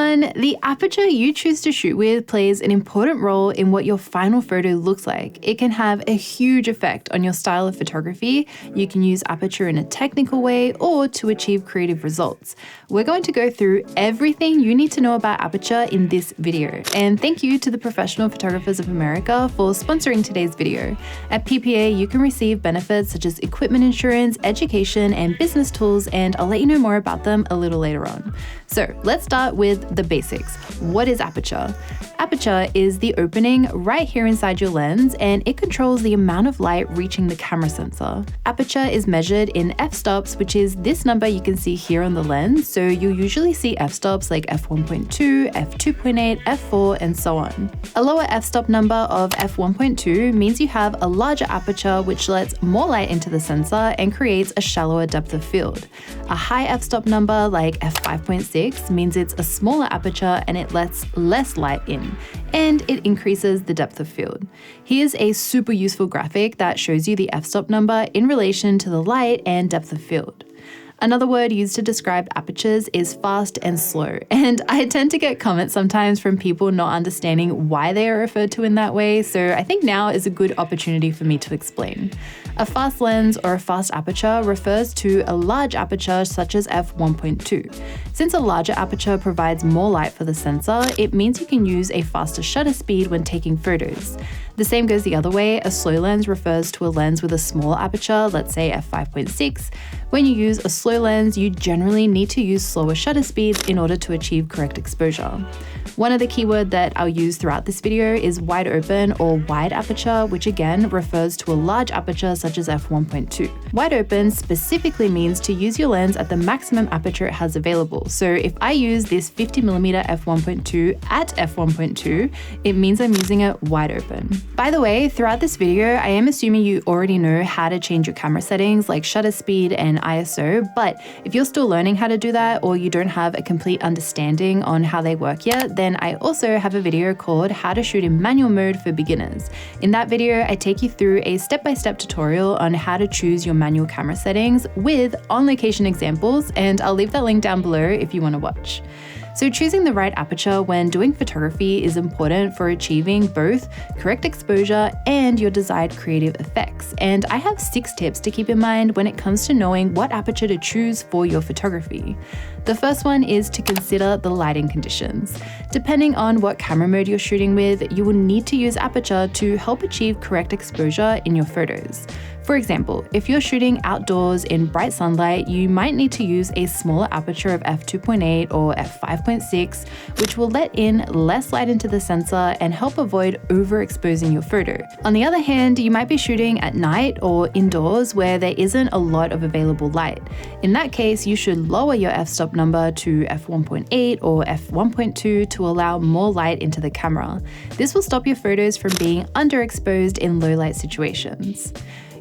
everyone! The aperture you choose to shoot with plays an important role in what your final photo looks like. It can have a huge effect on your style of photography. You can use aperture in a technical way or to achieve creative results. We're going to go through everything you need to know about aperture in this video. And thank you to the Professional Photographers of America for sponsoring today's video. At PPA, you can receive benefits such as equipment insurance, education, and business tools, and I'll let you know more about them a little later on. So let's start with the basics. What is aperture? Aperture is the opening right here inside your lens, and it controls the amount of light reaching the camera sensor. Aperture is measured in f-stops, which is this number you can see here on the lens. So you'll usually see f-stops like f1.2, f2.8, f4, and so on. A lower f-stop number of f1.2 means you have a larger aperture, which lets more light into the sensor and creates a shallower depth of field. A high f-stop number like f5.6 means it's a smaller aperture and it lets less light in, and it increases the depth of field. Here's a super useful graphic that shows you the f-stop number in relation to the light and depth of field. Another word used to describe apertures is fast and slow, and I tend to get comments sometimes from people not understanding why they are referred to in that way, so I think now is a good opportunity for me to explain. A fast lens or a fast aperture refers to a large aperture such as f1.2. Since a larger aperture provides more light for the sensor, it means you can use a faster shutter speed when taking photos. The same goes the other way. A slow lens refers to a lens with a small aperture, let's say f5.6. When you use a slow lens, you generally need to use slower shutter speeds in order to achieve correct exposure. One of the keywords that I'll use throughout this video is wide open or wide aperture, which again refers to a large aperture such as f1.2. Wide open specifically means to use your lens at the maximum aperture it has available. So if I use this 50mm f1.2 at f1.2, it means I'm using it wide open. By the way, throughout this video, I am assuming you already know how to change your camera settings like shutter speed and ISO, but if you're still learning how to do that or you don't have a complete understanding on how they work yet, then I also have a video called How to Shoot in Manual Mode for Beginners. In that video, I take you through a step-by-step tutorial on how to choose your manual camera settings with on-location examples, and I'll leave that link down below if you want to watch. So choosing the right aperture when doing photography is important for achieving both correct exposure and your desired creative effects. And I have 6 tips to keep in mind when it comes to knowing what aperture to choose for your photography. The first one is to consider the lighting conditions. Depending on what camera mode you're shooting with, you will need to use aperture to help achieve correct exposure in your photos. For example, if you're shooting outdoors in bright sunlight, you might need to use a smaller aperture of f2.8 or f5.6, which will let in less light into the sensor and help avoid overexposing your photo. On the other hand, you might be shooting at night or indoors where there isn't a lot of available light. In that case, you should lower your f-stop number to f1.8 or f1.2 to allow more light into the camera. This will stop your photos from being underexposed in low light situations.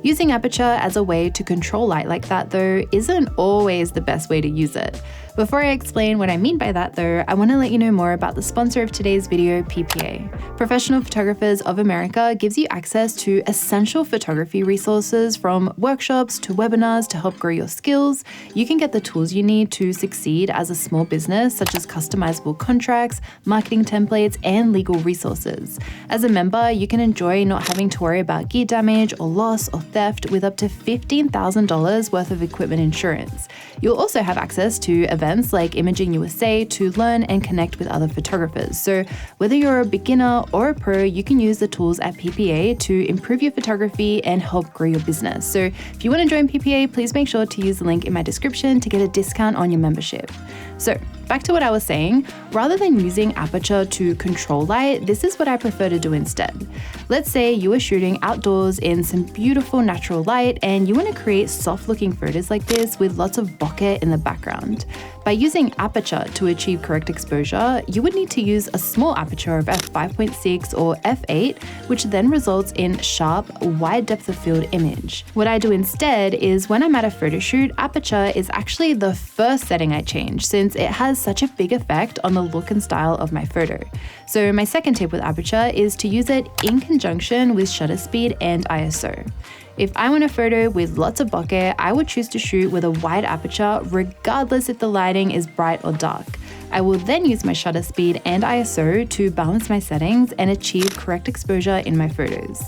Using aperture as a way to control light like that, though, isn't always the best way to use it. Before I explain what I mean by that, though, I want to let you know more about the sponsor of today's video, PPA. Professional Photographers of America gives you access to essential photography resources from workshops to webinars to help grow your skills. You can get the tools you need to succeed as a small business, such as customizable contracts, marketing templates, and legal resources. As a member, you can enjoy not having to worry about gear damage or loss or theft with up to $15,000 worth of equipment insurance. You'll also have access to events like Imaging USA to learn and connect with other photographers. So whether you're a beginner or a pro, you can use the tools at PPA to improve your photography and help grow your business. So if you want to join PPA, please make sure to use the link in my description to get a discount on your membership. So back to what I was saying, rather than using aperture to control light, this is what I prefer to do instead. Let's say you are shooting outdoors in some beautiful natural light and you want to create soft looking photos like this with lots of bokeh in the background. By using aperture to achieve correct exposure, you would need to use a small aperture of f5.6 or f8, which then results in sharp, wide depth of field image. What I do instead is when I'm at a photo shoot, aperture is actually the first setting I change since it has such a big effect on the look and style of my photo. So my second tip with aperture is to use it in conjunction with shutter speed and ISO. If I want a photo with lots of bokeh, I would choose to shoot with a wide aperture regardless if the lighting is bright or dark. I will then use my shutter speed and ISO to balance my settings and achieve correct exposure in my photos.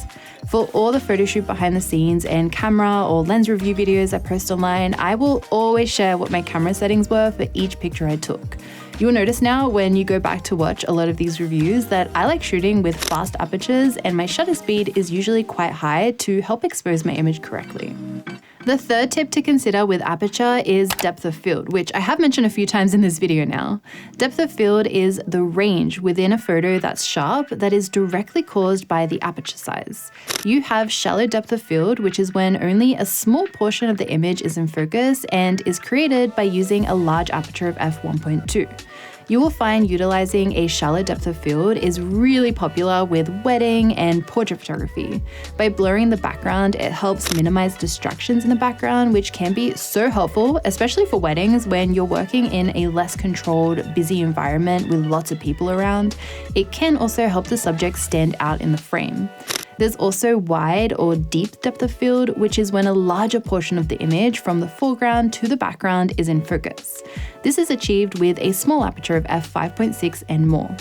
For all the photo shoot behind the scenes and camera or lens review videos I post online, I will always share what my camera settings were for each picture I took. You'll notice now when you go back to watch a lot of these reviews that I like shooting with fast apertures and my shutter speed is usually quite high to help expose my image correctly. The third tip to consider with aperture is depth of field, which I have mentioned a few times in this video now. Depth of field is the range within a photo that's sharp that is directly caused by the aperture size. You have shallow depth of field, which is when only a small portion of the image is in focus and is created by using a large aperture of f1.2. You will find utilizing a shallow depth of field is really popular with wedding and portrait photography. By blurring the background, it helps minimize distractions in the background, which can be so helpful, especially for weddings when you're working in a less controlled, busy environment with lots of people around. It can also help the subject stand out in the frame. There's also wide or deep depth of field, which is when a larger portion of the image from the foreground to the background is in focus. This is achieved with a small aperture of f5.6 and more.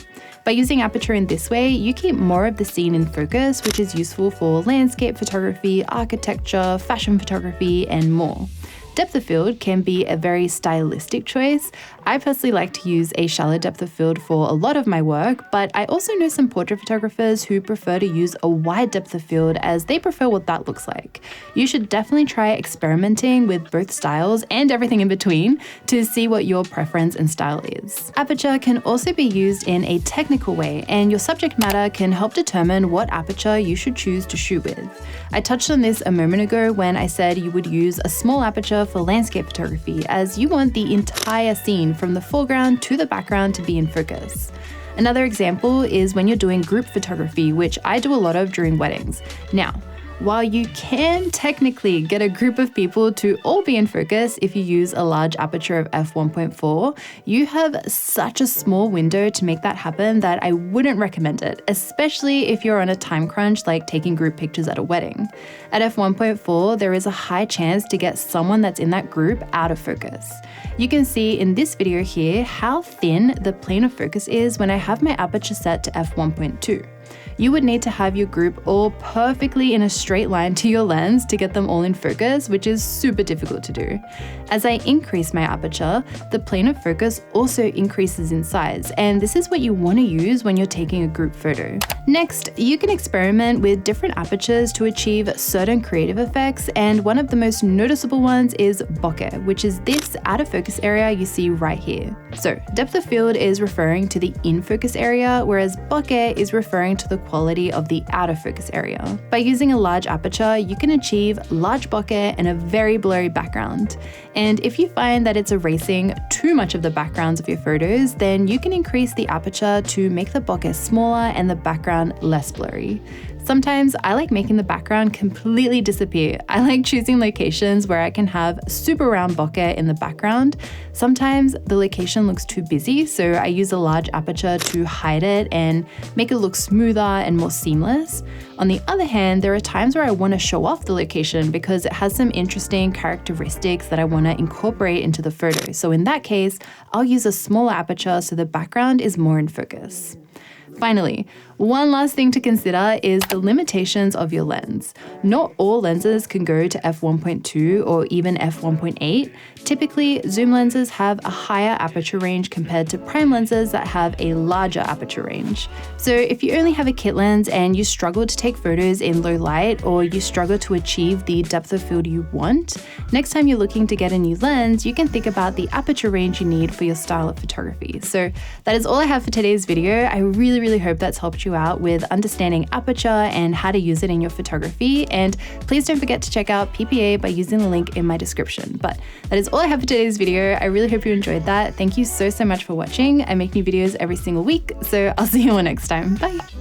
By using aperture in this way, you keep more of the scene in focus, which is useful for landscape photography, architecture, fashion photography, and more. Depth of field can be a very stylistic choice. I personally like to use a shallow depth of field for a lot of my work, but I also know some portrait photographers who prefer to use a wide depth of field as they prefer what that looks like. You should definitely try experimenting with both styles and everything in between to see what your preference and style is. Aperture can also be used in a technical way, and your subject matter can help determine what aperture you should choose to shoot with. I touched on this a moment ago when I said you would use a small aperture for landscape photography, as you want the entire scene from the foreground to the background to be in focus. Another example is when you're doing group photography, which I do a lot of during weddings. Now, while you can technically get a group of people to all be in focus if you use a large aperture of f1.4, you have such a small window to make that happen that I wouldn't recommend it, especially if you're on a time crunch like taking group pictures at a wedding. At f1.4, there is a high chance to get someone that's in that group out of focus. You can see in this video here how thin the plane of focus is when I have my aperture set to f1.2. You would need to have your group all perfectly in a straight line to your lens to get them all in focus, which is super difficult to do. As I increase my aperture, the plane of focus also increases in size, and this is what you want to use when you're taking a group photo. Next, you can experiment with different apertures to achieve certain creative effects, and one of the most noticeable ones is bokeh, which is this out of focus area you see right here. So, depth of field is referring to the in focus area, whereas bokeh is referring to the quality of the out of focus area. By using a large aperture, you can achieve large bokeh and a very blurry background. And if you find that it's erasing too much of the backgrounds of your photos, then you can increase the aperture to make the bokeh smaller and the background less blurry. Sometimes I like making the background completely disappear. I like choosing locations where I can have super round bokeh in the background. Sometimes the location looks too busy, so I use a large aperture to hide it and make it look smoother and more seamless. On the other hand, there are times where I want to show off the location because it has some interesting characteristics that I want to incorporate into the photo. So in that case, I'll use a smaller aperture so the background is more in focus. Finally, one last thing to consider is the limitations of your lens. Not all lenses can go to f1.2 or even f1.8. Typically, zoom lenses have a higher aperture range compared to prime lenses that have a larger aperture range. So if you only have a kit lens and you struggle to take photos in low light, or you struggle to achieve the depth of field you want, next time you're looking to get a new lens, you can think about the aperture range you need for your style of photography. So that is all I have for today's video. I really hope that's helped you out with understanding aperture and how to use it in your photography. And please don't forget to check out PPA by using the link in my description. But that is all I have for today's video. I really hope you enjoyed that. Thank you so much for watching. I make new videos every single week, so I'll see you all next time. Bye.